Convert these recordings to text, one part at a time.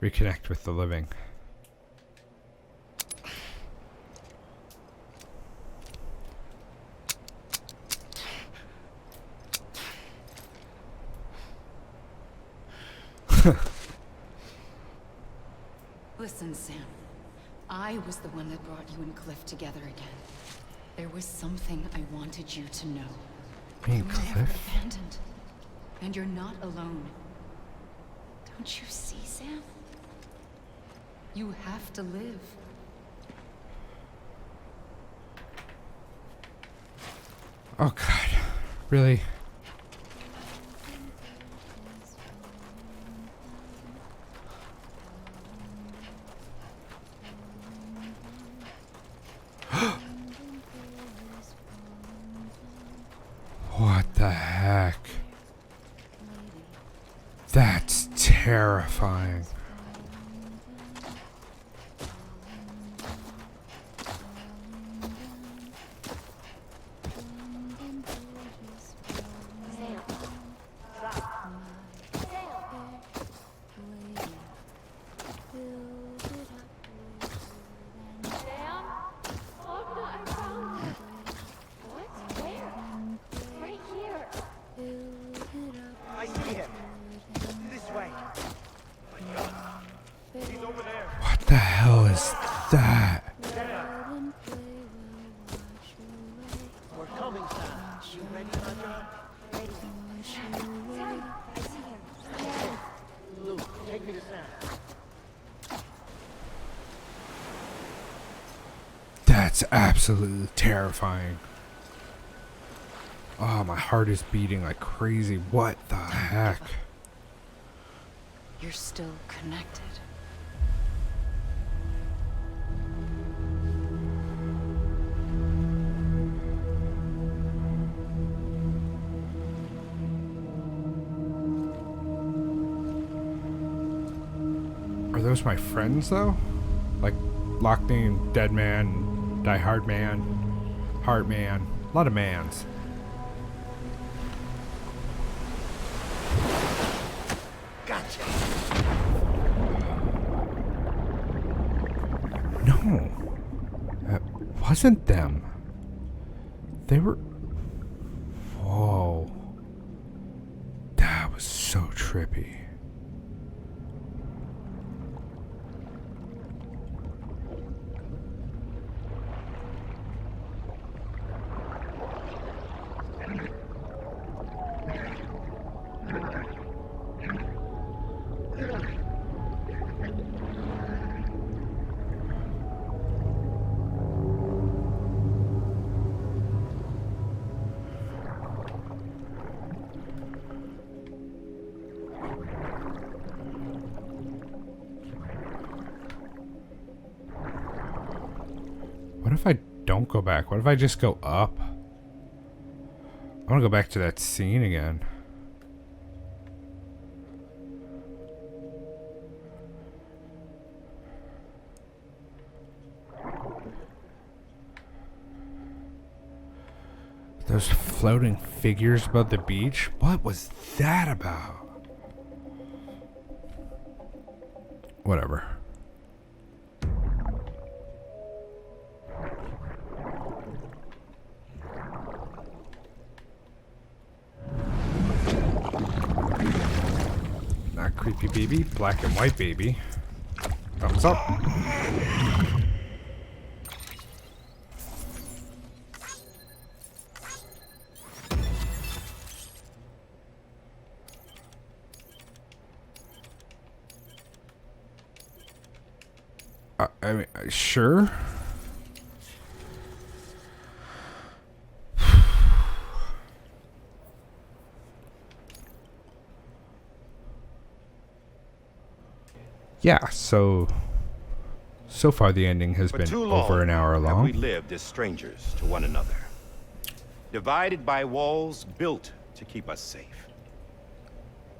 Reconnect with the living. Listen, Sam. I was the one that brought you and Cliff together again. There was something I wanted you to know. Me You and were never Cliff? abandoned. And you're not alone. Don't you see, Sam? You have to live. Oh God, really? What the heck? That's terrifying. I see him. This way. He's over there. What the hell is that? We're coming, Sam. You ready, Sandra? Ready. Sam, I see him. Luke, take me to Sam. That's absolutely terrifying. Oh, my heart is beating like crazy. What the heck? You're still connected. Are those my friends though? Like Lockney, Dead Man, Die Hard Man, Heart Man, a lot of mans. Gotcha. No, that wasn't them. They were. Whoa, that was so trippy. What if I don't go back? What if I just go up? I want to go back to that scene again. Those floating figures above the beach? What was that about? Whatever. Not creepy baby, black and white baby. Thumbs up. I mean, sure. Yeah, so far the ending has For been too long over an hour have long. we lived as strangers to one another, divided by walls built to keep us safe.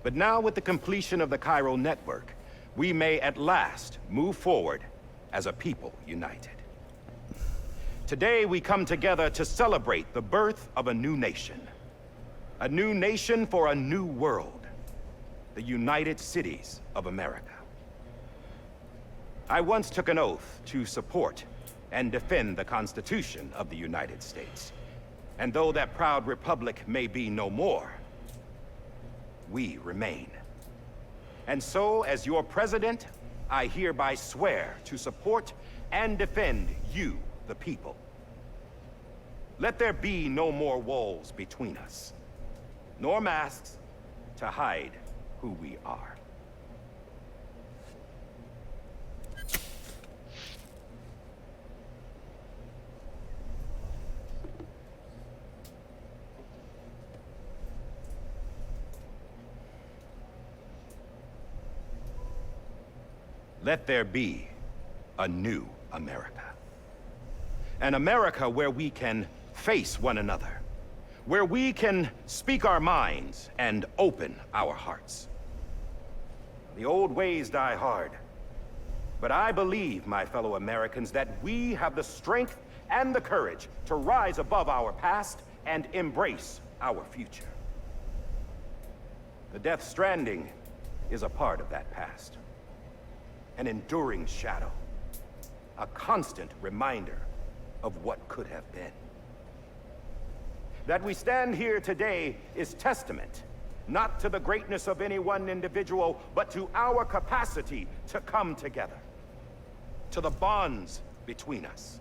But now, with the completion of the Cairo network, we may at last move forward as a people united. Today we come together to celebrate the birth of a new nation for a new world, the United Cities of America. I once took an oath to support and defend the Constitution of the United States. And though that proud republic may be no more, we remain. And so, as your president, I hereby swear to support and defend you, the people. Let there be no more walls between us, nor masks to hide who we are. Let there be a new America. An America where we can face one another, where we can speak our minds and open our hearts. The old ways die hard, but I believe, my fellow Americans, that we have the strength and the courage to rise above our past and embrace our future. The Death Stranding is a part of that past. An enduring shadow, a constant reminder of what could have been. That we stand here today is testament, not to the greatness of any one individual, but to our capacity to come together, to the bonds between us,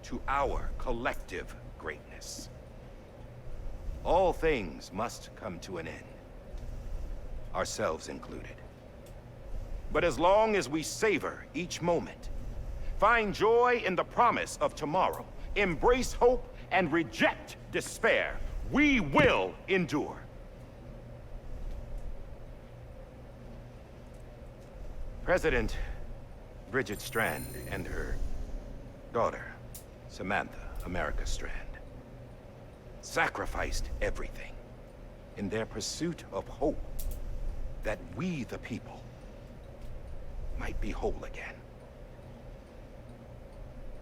to our collective greatness. All things must come to an end, ourselves included. But as long as we savor each moment, find joy in the promise of tomorrow, embrace hope, and reject despair, we will endure. President Bridget Strand and her daughter, Samantha America Strand, sacrificed everything in their pursuit of hope that we, the people, might be whole again.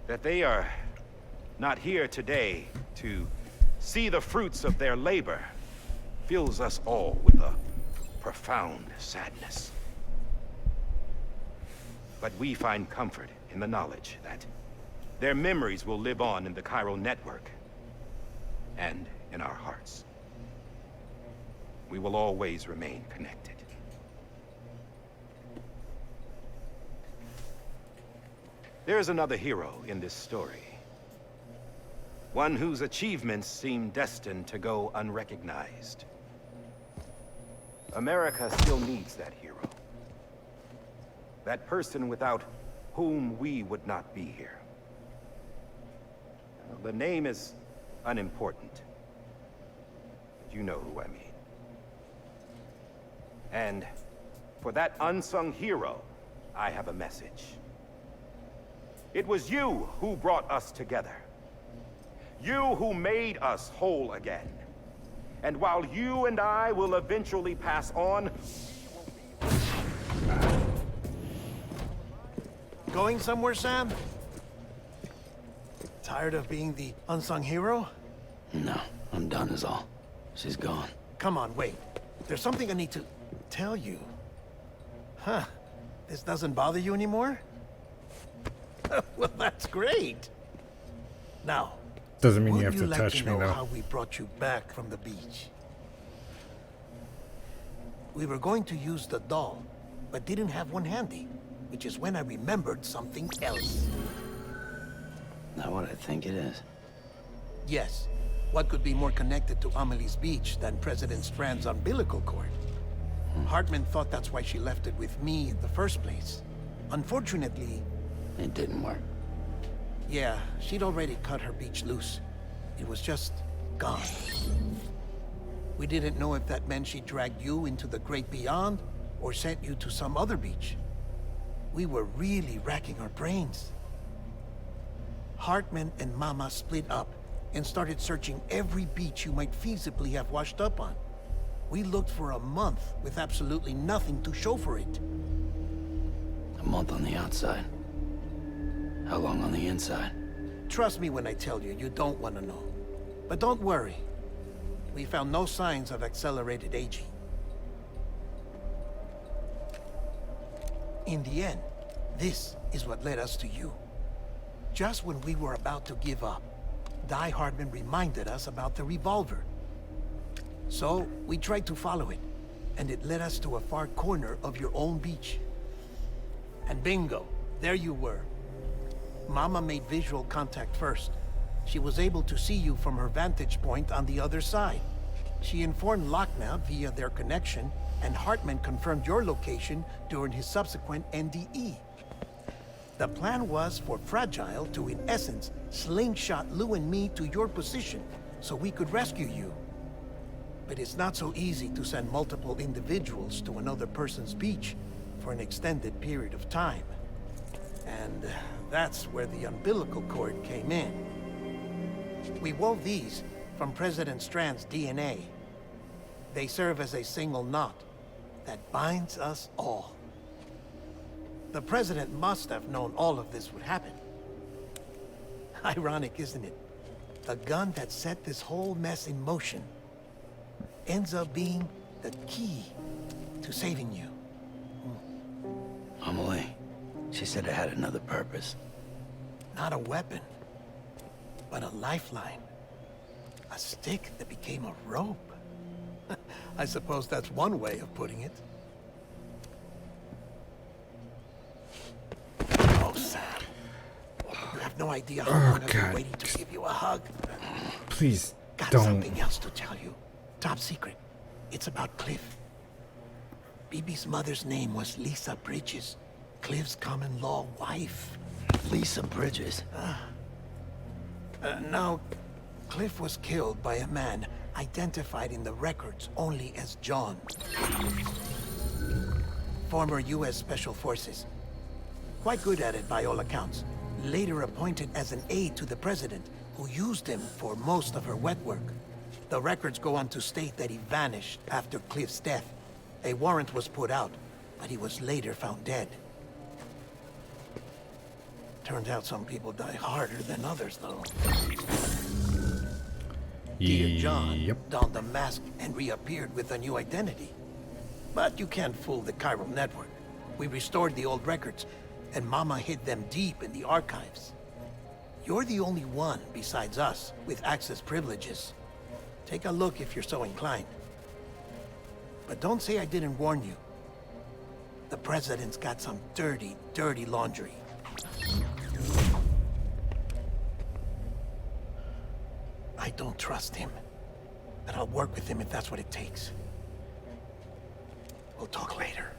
That they are not here today to see the fruits of their labor fills us all with a profound sadness. But we find comfort in the knowledge that their memories will live on in the chiral network and in our hearts. We will always remain connected. There's another hero in this story. One whose achievements seem destined to go unrecognized. America still needs that hero. That person without whom we would not be here. The name is unimportant. But you know who I mean. And for that unsung hero, I have a message. It was you who brought us together. You who made us whole again. And while you and I will eventually pass on... Going somewhere, Sam? Tired of being the unsung hero? No, I'm done is all. She's gone. Come on, wait. There's something I need to tell you. Huh. This doesn't bother you anymore? Well, that's great. Now, Doesn't mean would you have to like touch me know though. how we brought you back from the beach? We were going to use the doll, but didn't have one handy, which is when I remembered something else. Not what I think it is. Yes. What could be more connected to Amelie's beach than President Strand's umbilical cord? Hartman thought that's why she left it with me in the first place. Unfortunately... It didn't work. Yeah, she'd already cut her beach loose. It was just gone. We didn't know if that meant she dragged you into the great beyond, or sent you to some other beach. We were really racking our brains. Hartman and Mama split up and started searching every beach you might feasibly have washed up on. We looked for a month with absolutely nothing to show for it. A month on the outside. How long on the inside? Trust me when I tell you, you don't want to know. But don't worry. We found no signs of accelerated aging. In the end, This is what led us to you. Just when we were about to give up, Die Hardman reminded us about the revolver. So, we tried to follow it, and it led us to a far corner of your own beach. And bingo, there you were. Mama made visual contact first. She was able to see you from her vantage point on the other side. She informed Lockna via their connection, and Hartman confirmed your location during his subsequent NDE. The plan was for Fragile to, in essence, slingshot Lou and me to your position so we could rescue you. But it's not so easy to send multiple individuals to another person's beach for an extended period of time. And that's where the umbilical cord came in. We wove these from President Strand's DNA. They serve as a single knot that binds us all. The President must have known all of this would happen. Ironic, isn't it? The gun that set this whole mess in motion ends up being the key to saving you. Amelie, she said it had another purpose. Not a weapon, but a lifeline. A stick that became a rope. I suppose that's one way of putting it. Oh, Sam. You have no idea how long I've been waiting to give you a hug. Please Got don't. something else to tell you. Top secret. It's about Cliff. BB's mother's name was Lisa Bridges, Cliff's common-law wife. Lisa Bridges. Now, Cliff was killed by a man identified in the records only as John. Former U.S. Special Forces. Quite good at it by all accounts. Later appointed as an aide to the president, who used him for most of her wet work. The records go on to state that he vanished after Cliff's death. A warrant was put out, but he was later found dead. Turns out some people die harder than others, though. Dear John donned a mask and reappeared with a new identity. But you can't fool the chiral network. We restored the old records, and Mama hid them deep in the archives. You're the only one, besides us, with access privileges. Take a look if you're so inclined. But don't say I didn't warn you. The President's got some dirty, dirty laundry. I don't trust him, but I'll work with him if that's what it takes. We'll talk later.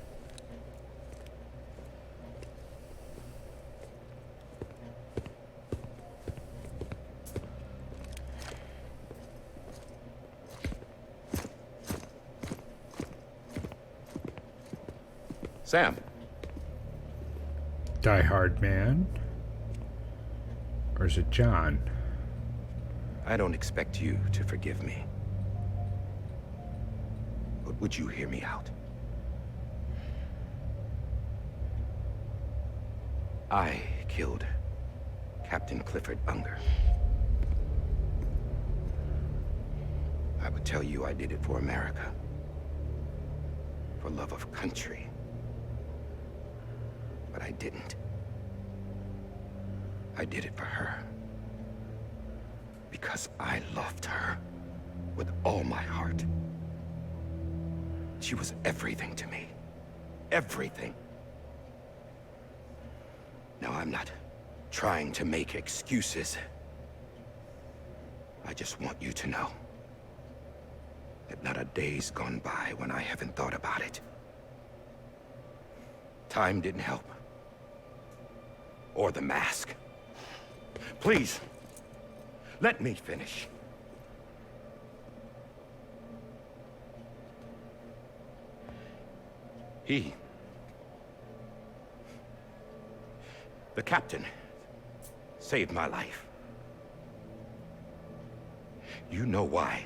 Sam. Die Hard Man? Or is it John? I don't expect you to forgive me. But would you hear me out? I killed Captain Clifford Unger. I would tell you I did it for America. For love of country. But I didn't. I did it for her. Because I loved her with all my heart. She was everything to me. Everything. Now, I'm not trying to make excuses. I just want you to know that not a day's gone by when I haven't thought about it. Time didn't help. Or the mask. Please. Let me finish. The captain, saved my life. You know why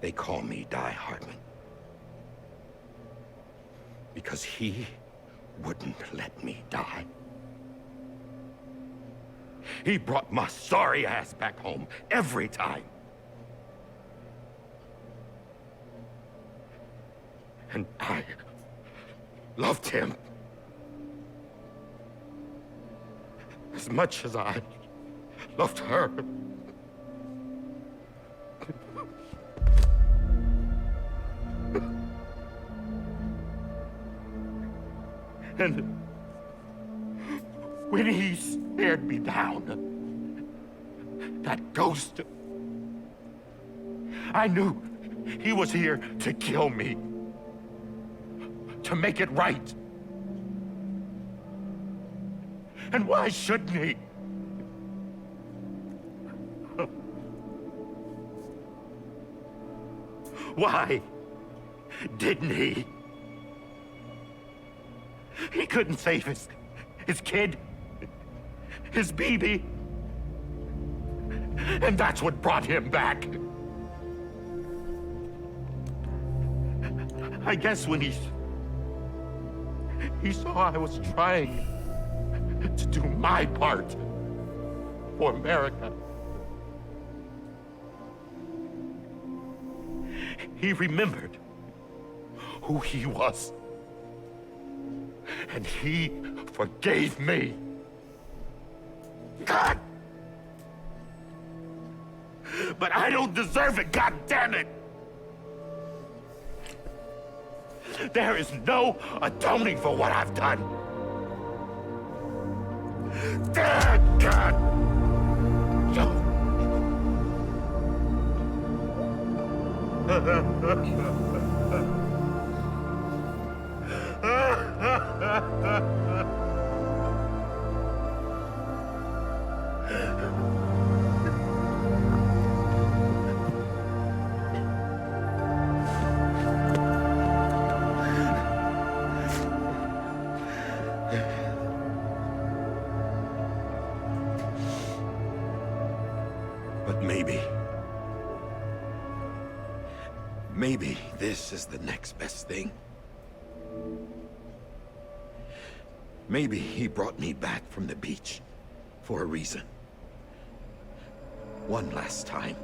they call me Die Hardman. Because he wouldn't let me die. He brought my sorry ass back home every time. And I loved him. as much as I loved her. And when he stared me down, that ghost, I knew he was here to kill me, to make it right. And why shouldn't he? Why didn't he? He couldn't save his kid, his baby. And that's what brought him back. I guess when he saw I was trying to do my part for America, he remembered who he was. And he forgave me. God! But I don't deserve it, God damn it! There is no atoning for what I've done. God! But maybe this is the next best thing. Maybe he brought me back from the beach for a reason. One last time.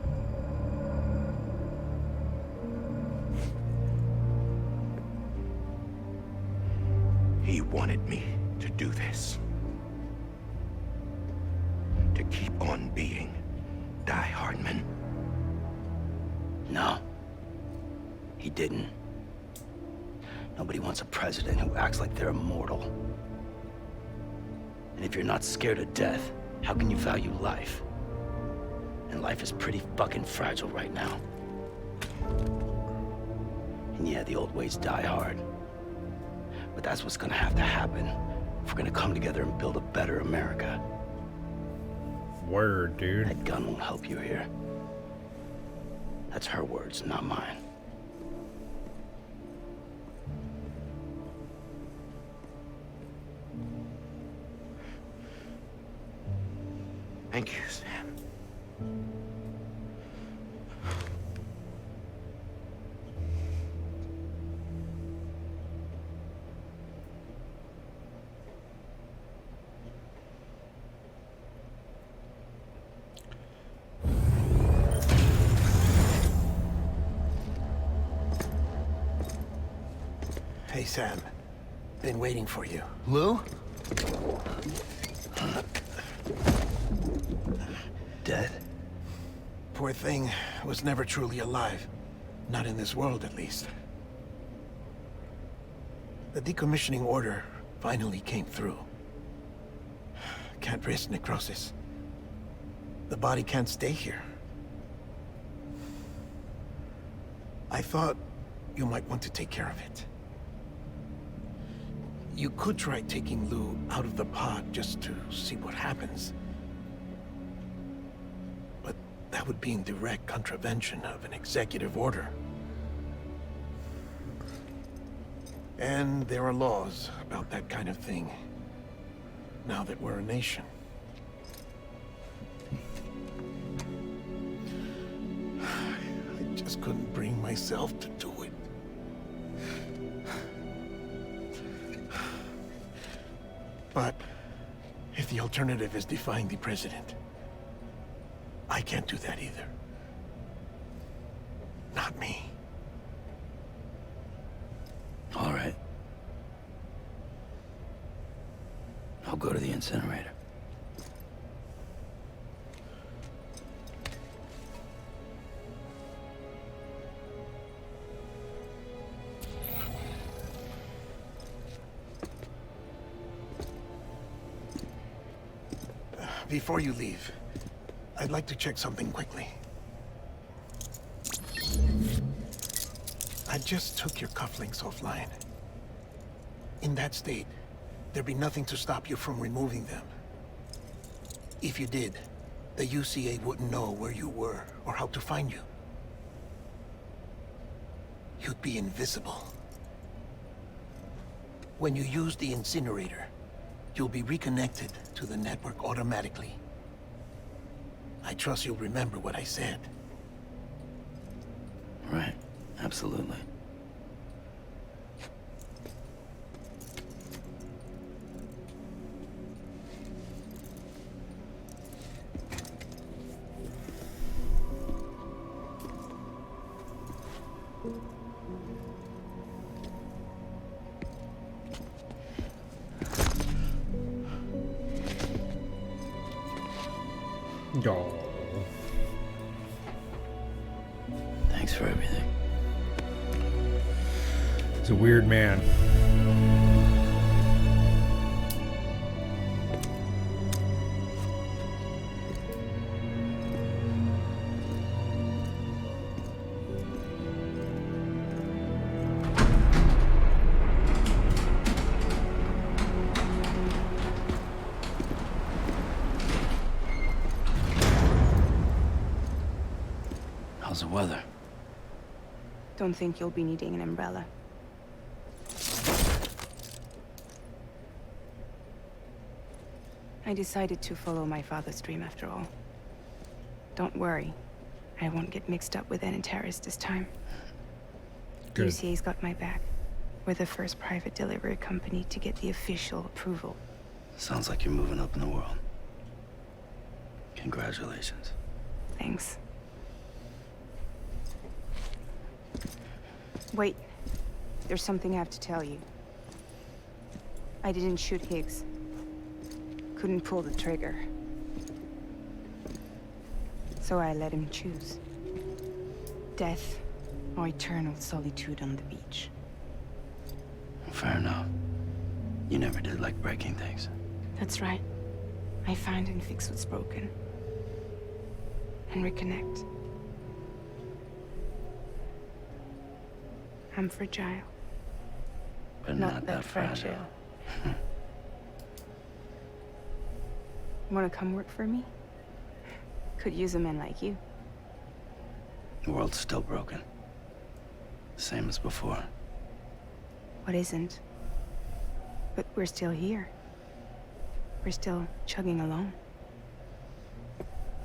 He wanted me to do this. To keep on being Die Hardman. No. He didn't. Nobody wants a president who acts like they're immortal. And if you're not scared of death, how can you value life? And life is pretty fucking fragile right now. And yeah, the old ways die hard. But that's what's gonna have to happen if we're gonna come together and build a better America. Word, dude. That gun won't help you here. That's her words, not mine. Thank you, Sam. Hey, Sam. Been waiting for you. Lou? Dead? Poor thing was never truly alive. Not in this world, at least. The decommissioning order finally came through. Can't risk necrosis. The body can't stay here. I thought you might want to take care of it. You could try taking Lou out of the pod just to see what happens. But that would be in direct contravention of an executive order. And there are laws about that kind of thing, now that we're a nation. I just couldn't bring myself to do it. But if the alternative is defying the president, I can't do that either. Not me. All right. I'll go to the incinerator. Before you leave, I'd like to check something quickly. I just took your cufflinks offline. In that state, there'd be nothing to stop you from removing them. If you did, the UCA wouldn't know where you were or how to find you. You'd be invisible. When you use the incinerator, you'll be reconnected to the network automatically. I trust you'll remember what I said. Right. Absolutely. Oh. Thanks for everything. He's a weird man. How's the weather? Don't think you'll be needing an umbrella. I decided to follow my father's dream after all. Don't worry. I won't get mixed up with any terrorists this time. Good. UCA's got my back. We're the first private delivery company to get the official approval. Sounds like you're moving up in the world. Congratulations. Thanks. Wait. There's something I have to tell you. I didn't shoot Higgs. Couldn't pull the trigger. So I let him choose. Death or eternal solitude on the beach. Fair enough. You never did like breaking things. That's right. I find and fix what's broken. And reconnect. I'm fragile. But not that fragile. Wanna come work for me? Could use a man like you. The world's still broken. Same as before. What isn't? But we're still here. We're still chugging along.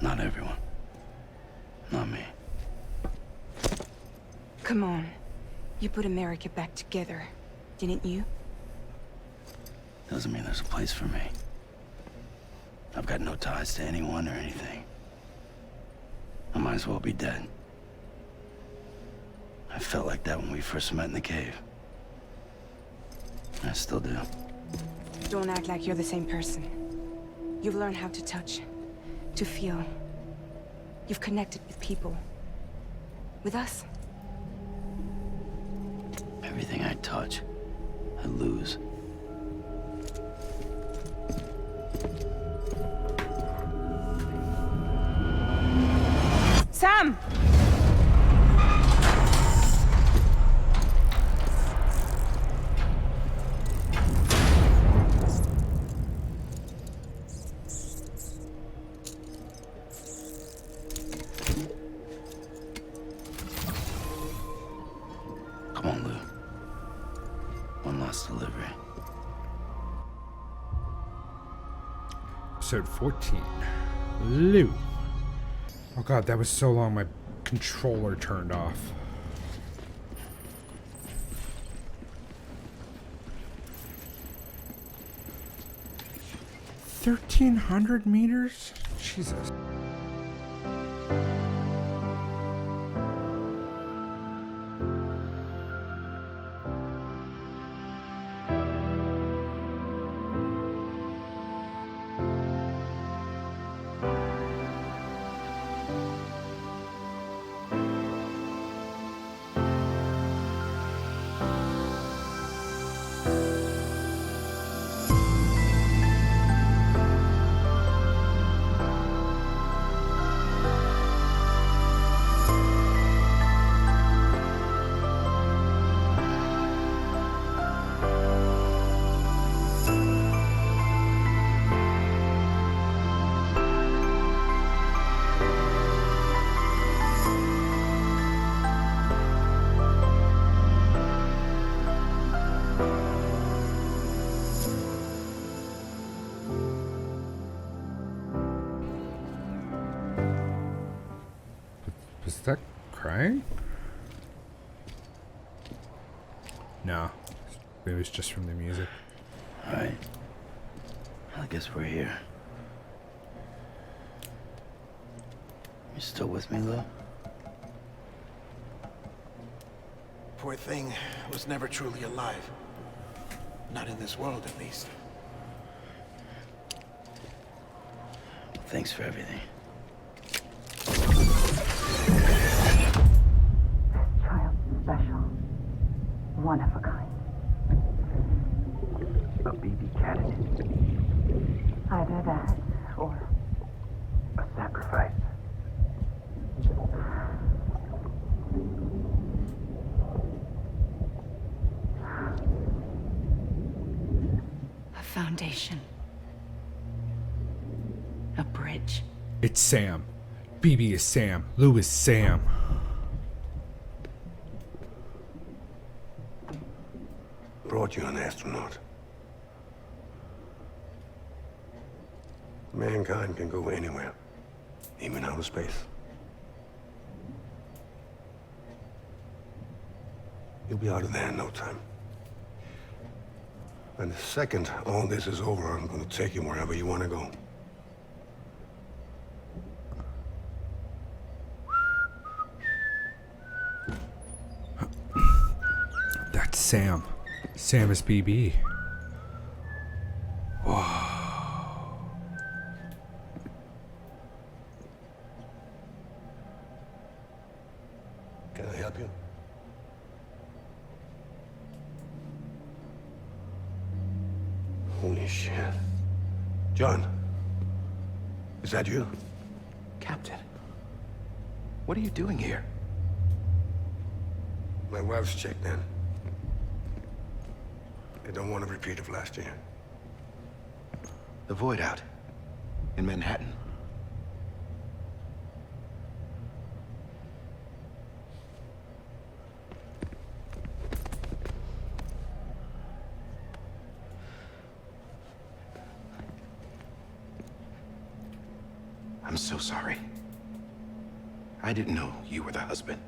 Not everyone. Not me. Come on. You put America back together, didn't you? Doesn't mean there's a place for me. I've got no ties to anyone or anything. I might as well be dead. I felt like that when we first met in the cave. I still do. Don't act like you're the same person. You've learned how to touch, to feel. You've connected with people. With us. Everything I touch, I lose. Sam! Come on, Lou. One last delivery. Episode 14. Lou. Oh god, that was so long my controller turned off. 1,300 meters? Jesus. that crying? No. It was just from the music. Alright. I guess we're here. You still with me, Lou? Poor thing was never truly alive. Not in this world, at least. Thanks for everything. Child special. One of a kind. A BB candidate. Either that, or A sacrifice. A foundation. A bridge. It's Sam. BB is Sam. Lou is Sam. Brought you an astronaut. Mankind can go anywhere, even outer space. You'll be out of there in no time. And the second all this is over, I'm gonna take you wherever you want to go. That's Sam. Sam is BB. Can I help you? Holy shit. John, is that you? Captain, what are you doing here? My wife's checked in. They don't want a repeat of last year. The Void out. In Manhattan. I'm so sorry. I didn't know you were the husband.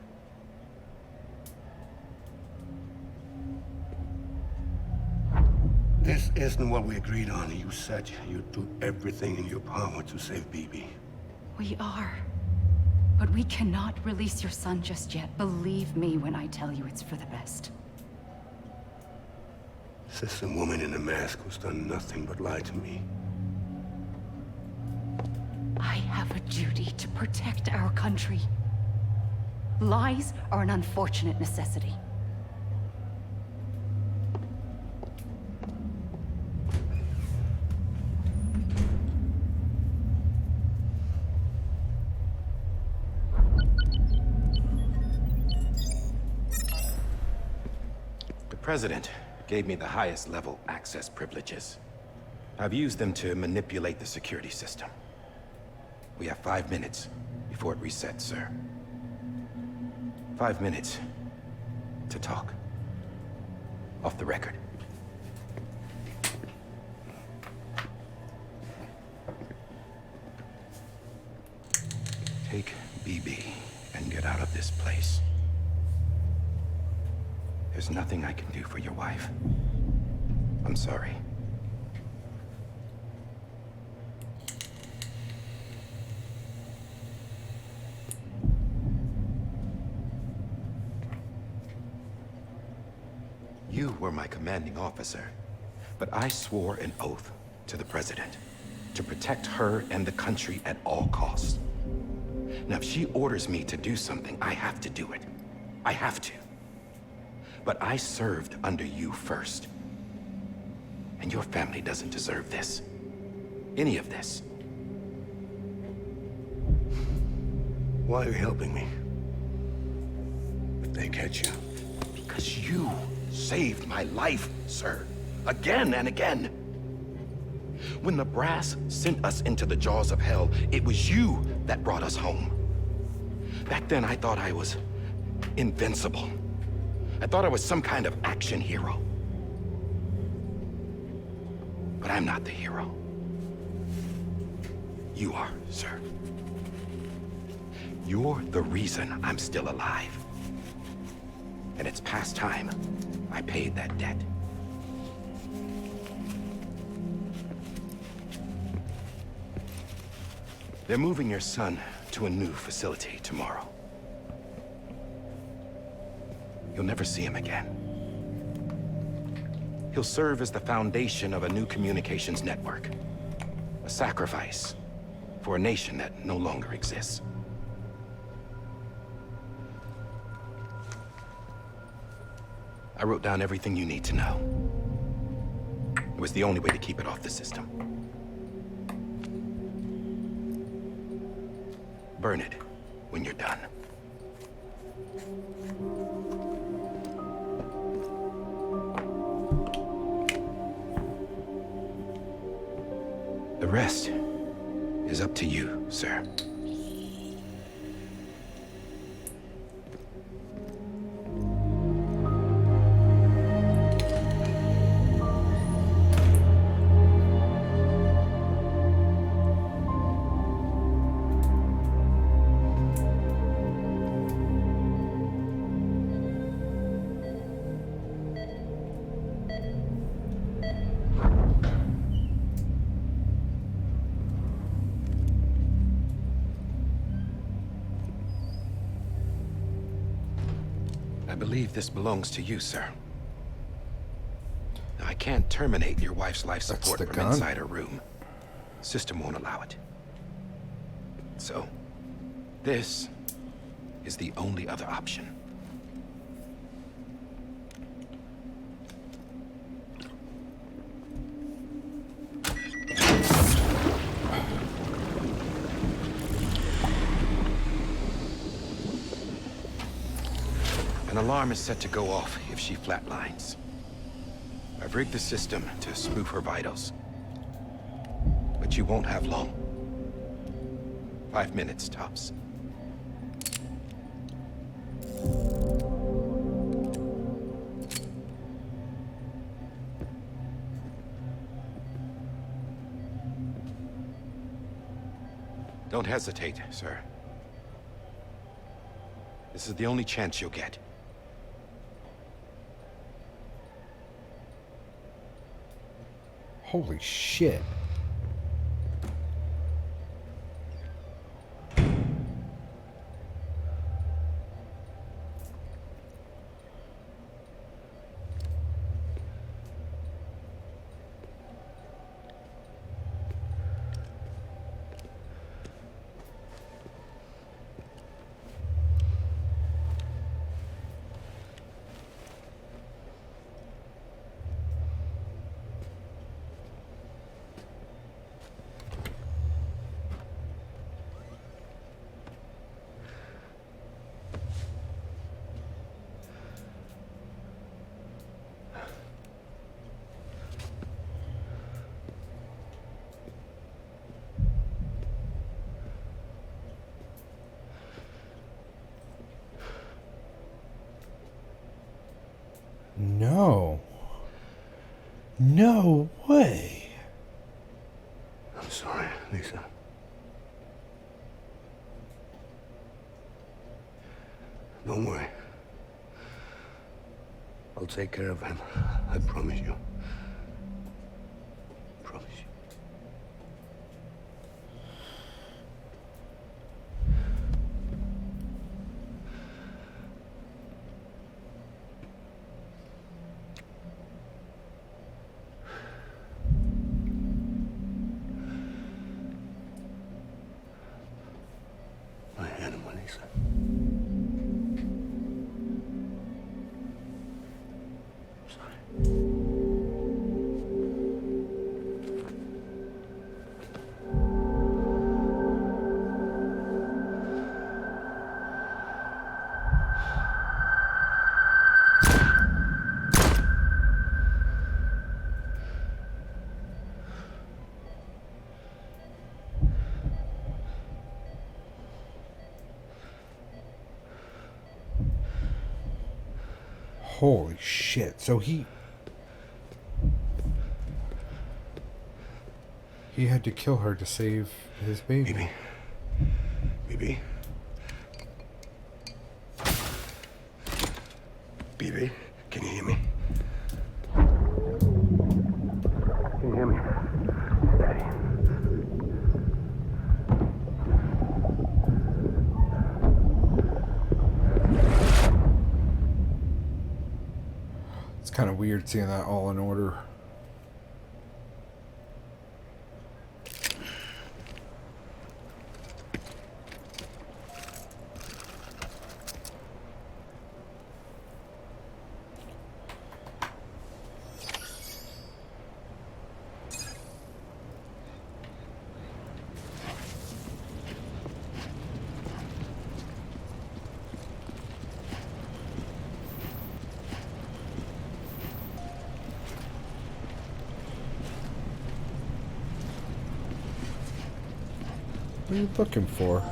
This isn't what we agreed on. You said you'd do everything in your power to save BB. We are. But we cannot release your son just yet. Believe me when I tell you it's for the best. This is a woman in a mask who's done nothing but lie to me. I have a duty to protect our country. Lies are an unfortunate necessity. The President gave me the highest level access privileges. I've used them to manipulate the security system. We have 5 minutes before it resets, sir. 5 minutes to talk. Off the record. Take BB and get out of this place. There's nothing I can do for your wife. I'm sorry. You were my commanding officer, but I swore an oath to the President to protect her and the country at all costs. Now, if she orders me to do something, I have to do it. I have to. But I served under you first. And your family doesn't deserve this. Any of this. Why are you helping me? If they catch you. Because you saved my life, sir. Again and again. When the brass sent us into the jaws of hell, it was you that brought us home. Back then, I thought I was invincible. I thought I was some kind of action hero. But I'm not the hero. You are, sir. You're the reason I'm still alive. And it's past time I paid that debt. They're moving your son to a new facility tomorrow. You'll never see him again. He'll serve as the foundation of a new communications network. A sacrifice for a nation that no longer exists. I wrote down everything you need to know. It was the only way to keep it off the system. Burn it when you're done. The rest is up to you, sir. I believe this belongs to you, sir. Now, I can't terminate your wife's life support from gun. inside her room. System won't allow it. So, this is the only other option. An alarm is set to go off if she flatlines. I've rigged the system to spoof her vitals. But you won't have long. 5 minutes, tops. Don't hesitate, sir. This is the only chance you'll get. Holy shit. No. No way. I'm sorry, Lisa. Don't worry. I'll take care of him. I promise you. Promise you. My animal, Lisa. Holy shit. So he had to kill her to save his baby. Baby. Baby. BB, can you hear me? Can you hear me? Daddy. It's kind of weird seeing that all in order. What are you looking for?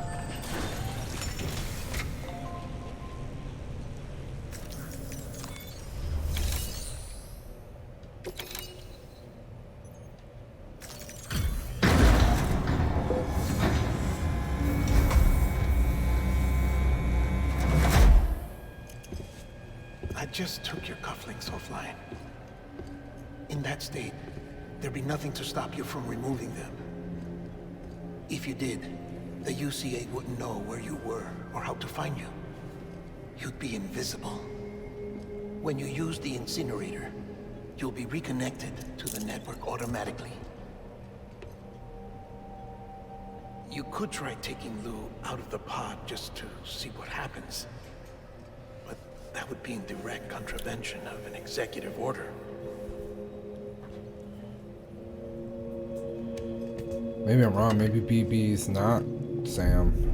I just took your cufflinks offline. In that state, there'd be nothing to stop you from removing them. If you did, the UCA wouldn't know where you were or how to find you. You'd be invisible. When you use the incinerator, you'll be reconnected to the network automatically. You could try taking Lou out of the pod just to see what happens. But that would be in direct contravention of an executive order. Maybe I'm wrong. Maybe BB's not Sam.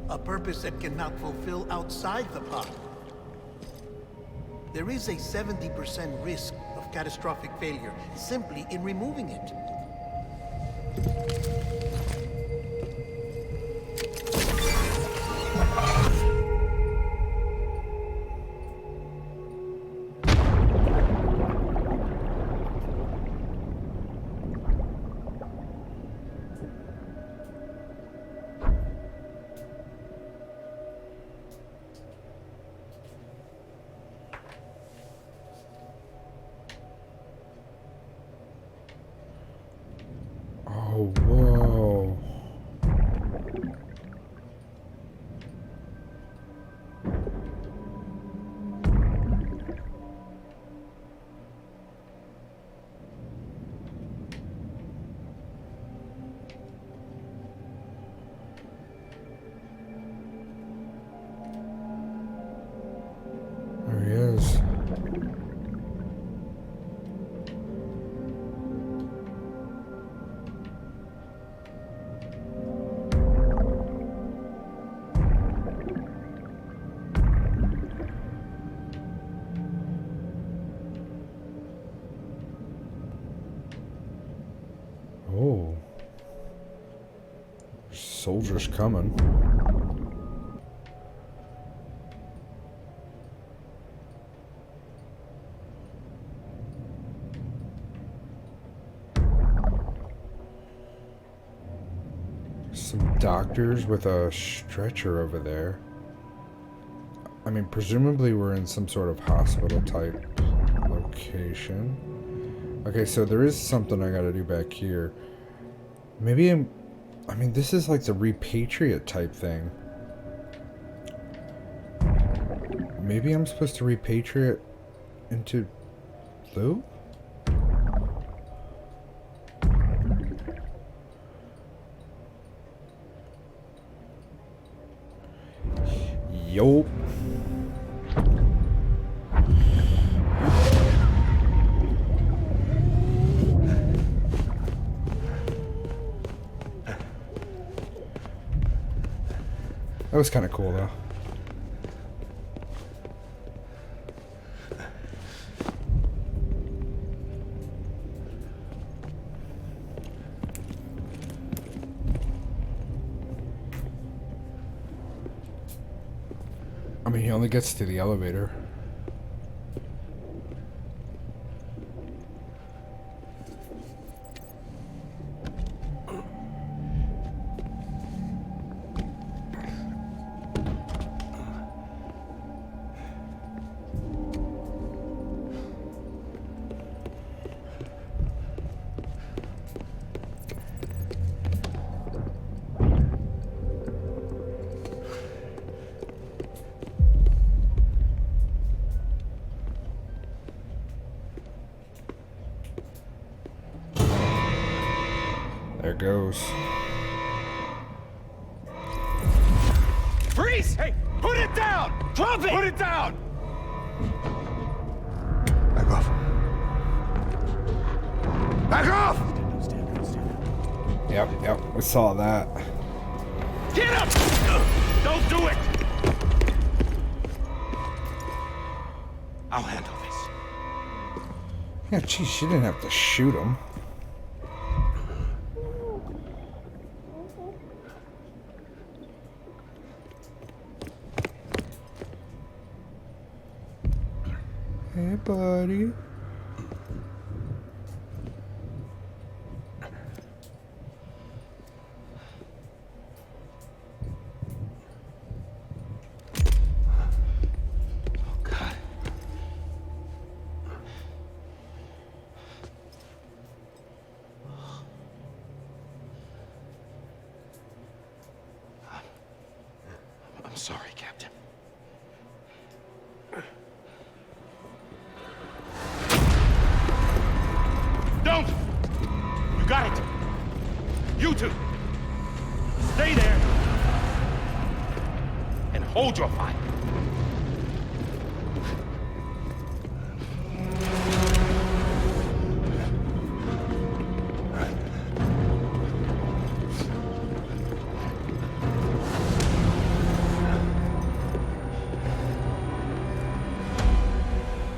A purpose that cannot fulfill outside the pod. There is a 70% risk of catastrophic failure simply in removing it. Oh, whoa. There he is. Oh. Soldiers coming. Some doctors with a stretcher over there. I mean, presumably we're in some sort of hospital type location. Okay, so there is something I gotta do back here. Maybe I mean, this is like the repatriate type thing. Maybe I'm supposed to repatriate into Lou? Yo. That was kind of cool, though. I mean, he only gets to the elevator. There it goes. Freeze! Hey, put it down! Drop it! Put it down! Back off. Back off! Yep, we saw that. Get him! Don't do it! I'll handle this. Yeah, geez, she didn't have to shoot him. Hey, buddy. God. I'm sorry, Captain. Don't! You got it! You two! Stay there! And hold your fire.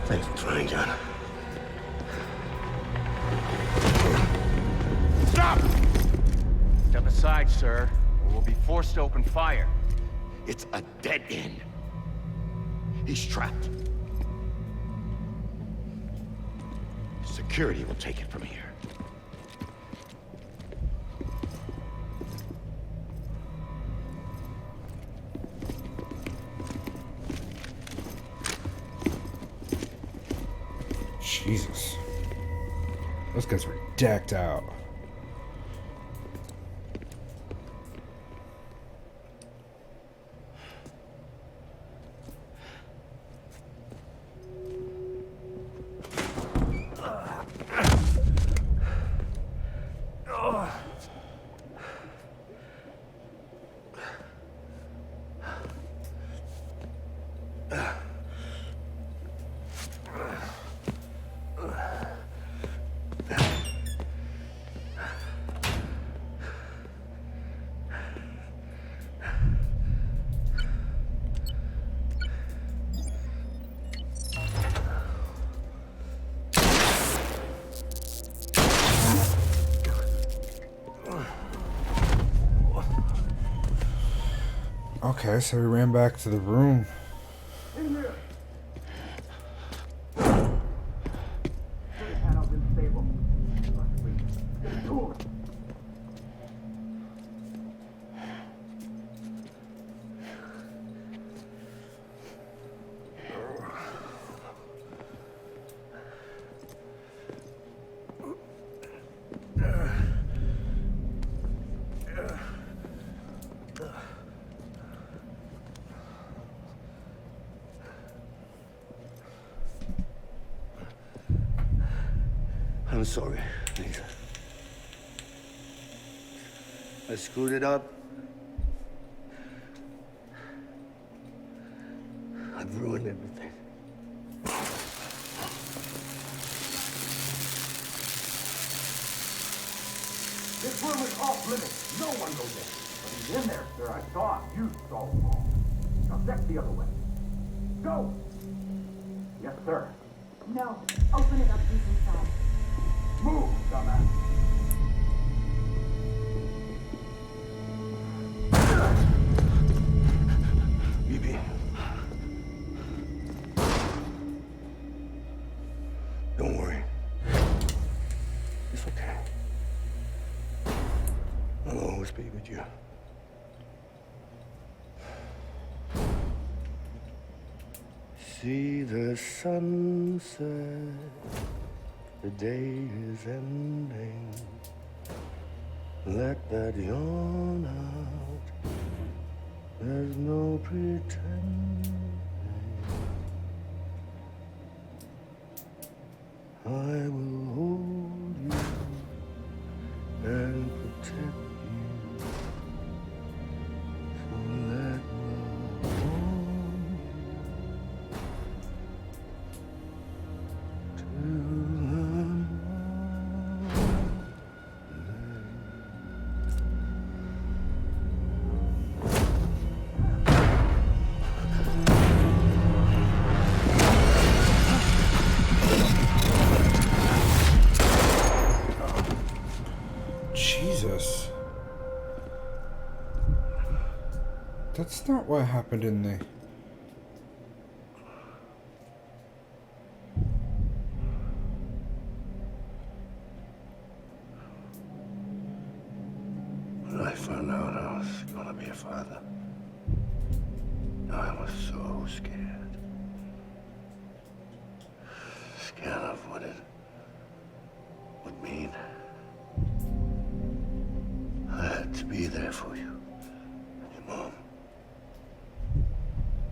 Thanks for trying, John. Stop! Step aside, sir, or we'll be forced to open fire. It's a dead end. He's trapped. Security will take it from here. Jesus. Those guys were decked out. Okay, so we ran back to the room. I'm sorry, Lisa. I screwed it up. I've ruined everything. This room is off limits. No one goes in. But he's in there, sir. I saw him. You saw him all. Now check the other way. Go! Yes, sir. No. Open it up deep inside. Move, dumbass. BB, I'll always be with you. See the sunset, the day is ending. Let that yawn out, there's no pretending. I will hold you and protect you. So let love hold you till Jesus. That's not what happened in the... When I found out I was gonna be a father, I was so scared. Scared of what it would mean. I had to be there for you and your mom,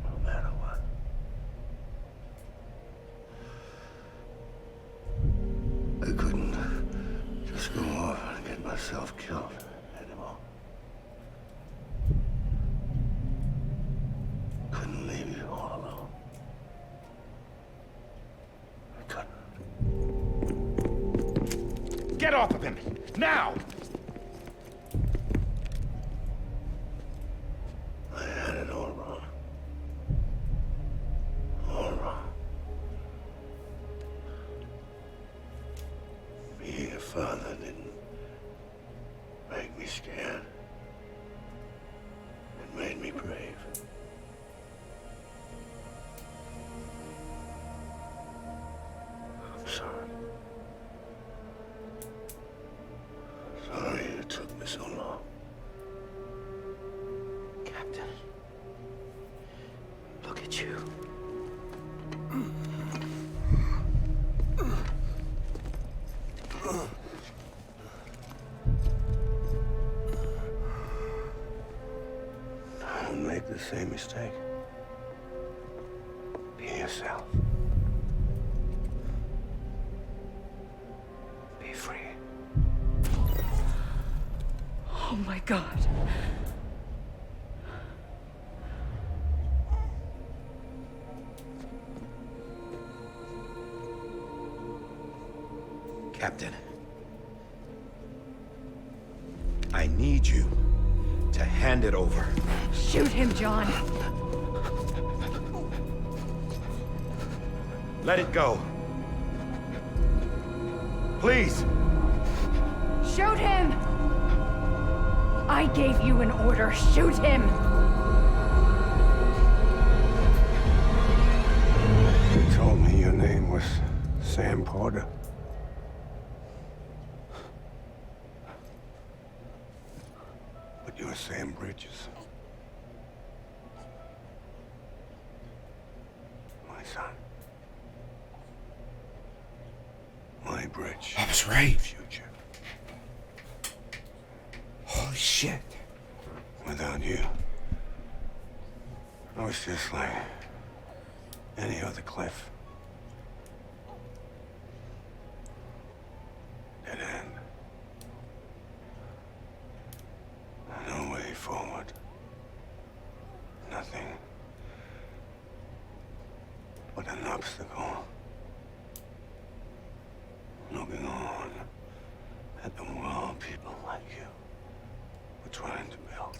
no matter what. I couldn't just go off and get myself killed anymore. Couldn't leave you all alone. I couldn't. Get off of him! Now! I had it all wrong. All wrong. Being a father didn't make me scared. It made me brave. I'm sorry. Sorry it took me so long. Captain, look at you. Don't make the same mistake. Be yourself. Be free. Oh my God. Captain, I need you to hand it over. Shoot him, John. Let it go. Please. Shoot him! I gave you an order. Shoot him! You told me your name was Sam Porter. But you're Sam Bridges. My son. My bridge. I was right. Future. Holy shit. Without you, I was just like any other Cliff. Dead end. No way forward. Nothing but an obstacle. Looking on at the world people like you were trying to build.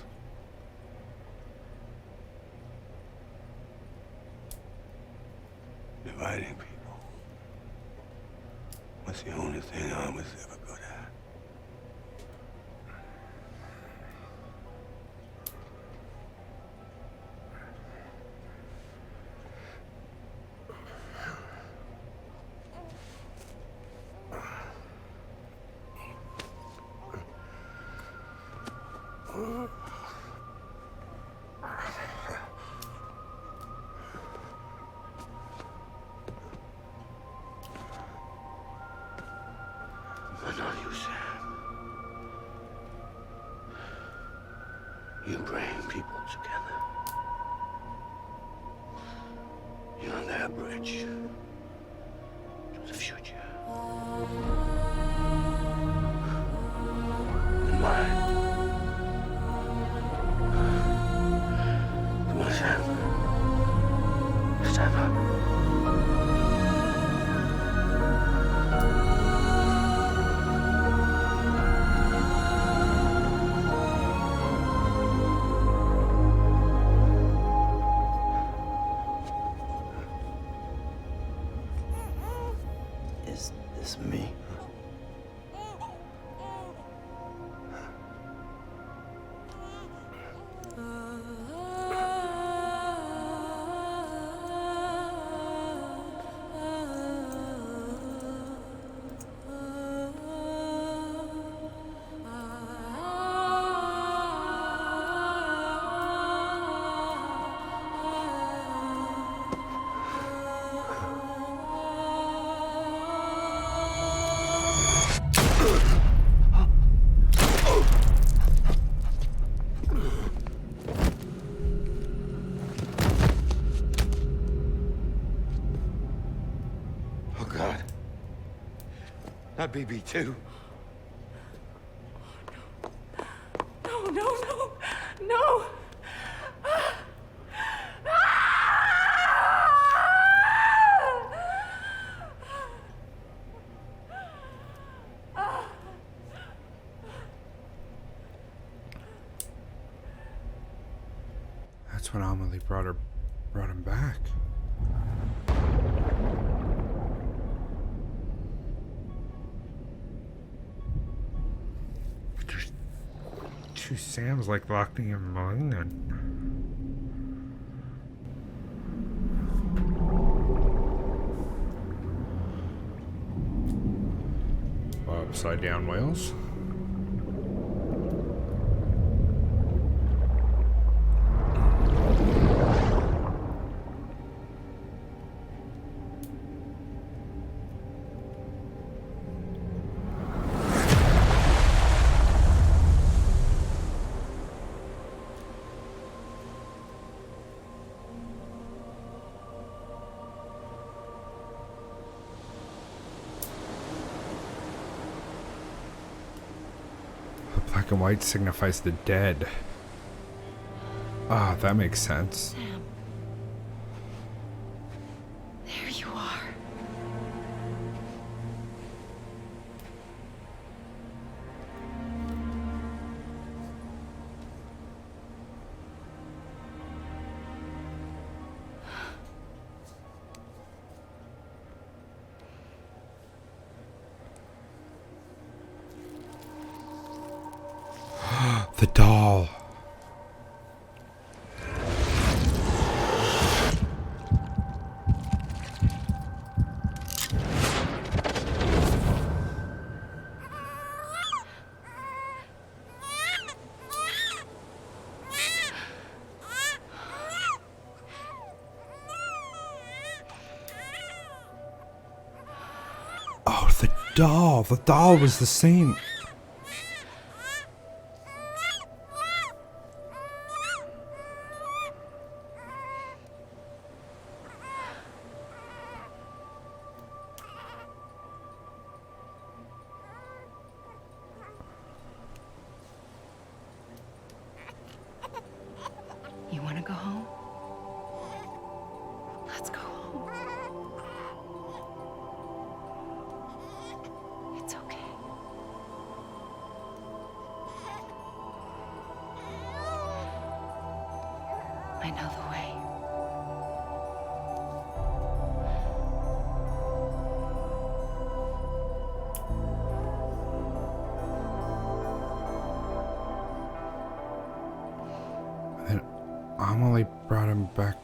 Dividing people was the only thing I was ever good at. But not you, Sam. You bring people together. You're on their bridge to the future. And mine. Come on, Sam. Stand up. Is this me? Oh, God. Not BB2. No, no, no, no! That's when Amelie brought him back. There's two Sams like locking him among and upside down whales. Black and white signifies the dead. Ah, that makes sense. Sam. There you are. The doll. Oh, the doll. The doll was the same. You want to go home? Let's go home. It's okay. I know the way. And Amelie brought him back.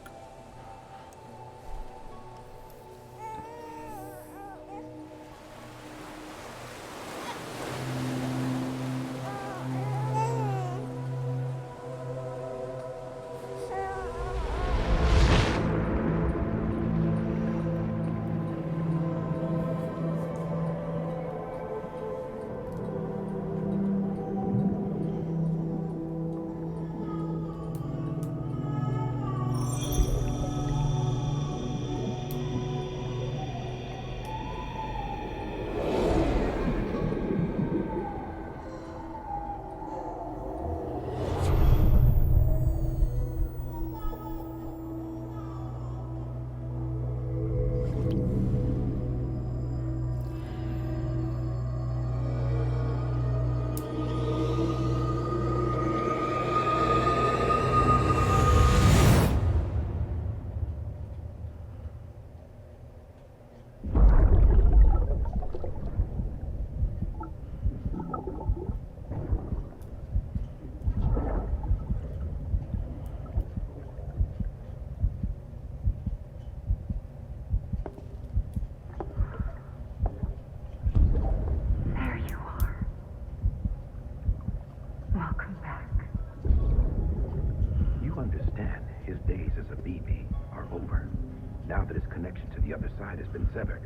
the other side has been severed.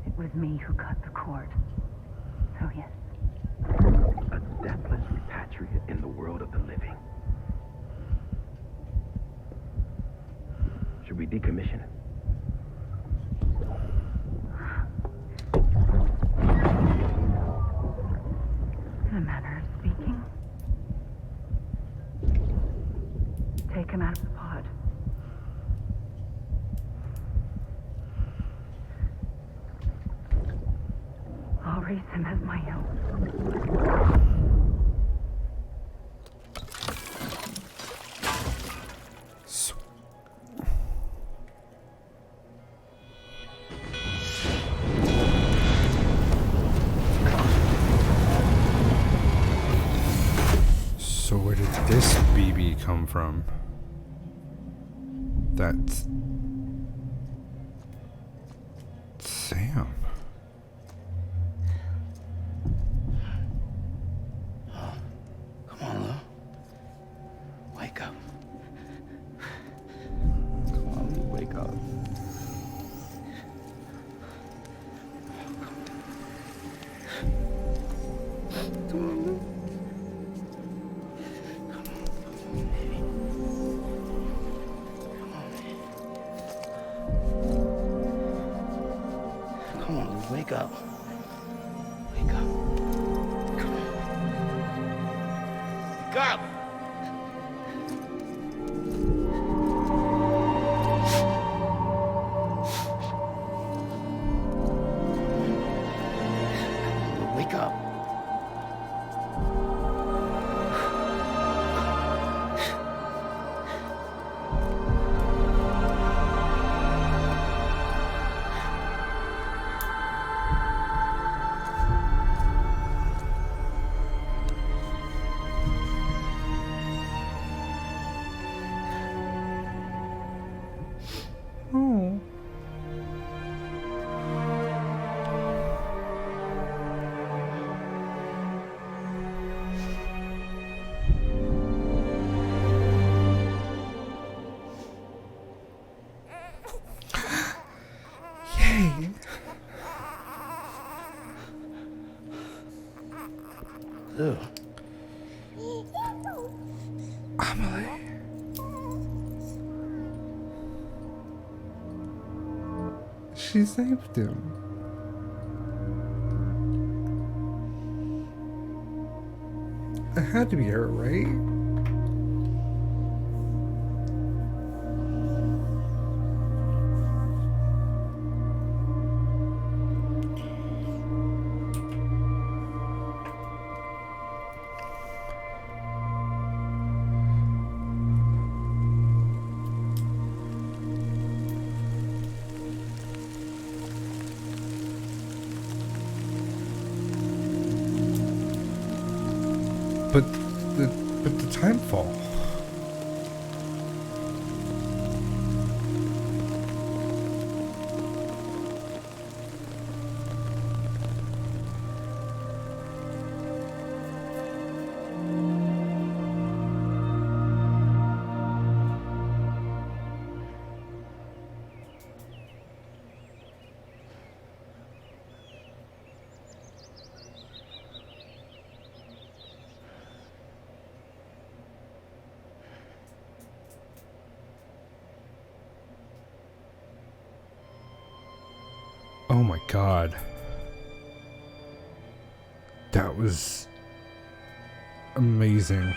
It was me who cut the cord. So yes. A deathless repatriate in the world of the living. Should we decommission it? In a manner of speaking. Take him out of the pod. I'll raise him as my own. So where did this BB come from? That's Sam. Come on, Lou. Wake up. Come on, Lou, wake up. Come on, Lou. Come on, Lou, wake up. Wake up. Come on. Wake up! Wake up. Oh. Yay. Lou. Amelie. She saved him. It had to be her, right? But the time fall. Oh my god. That was amazing.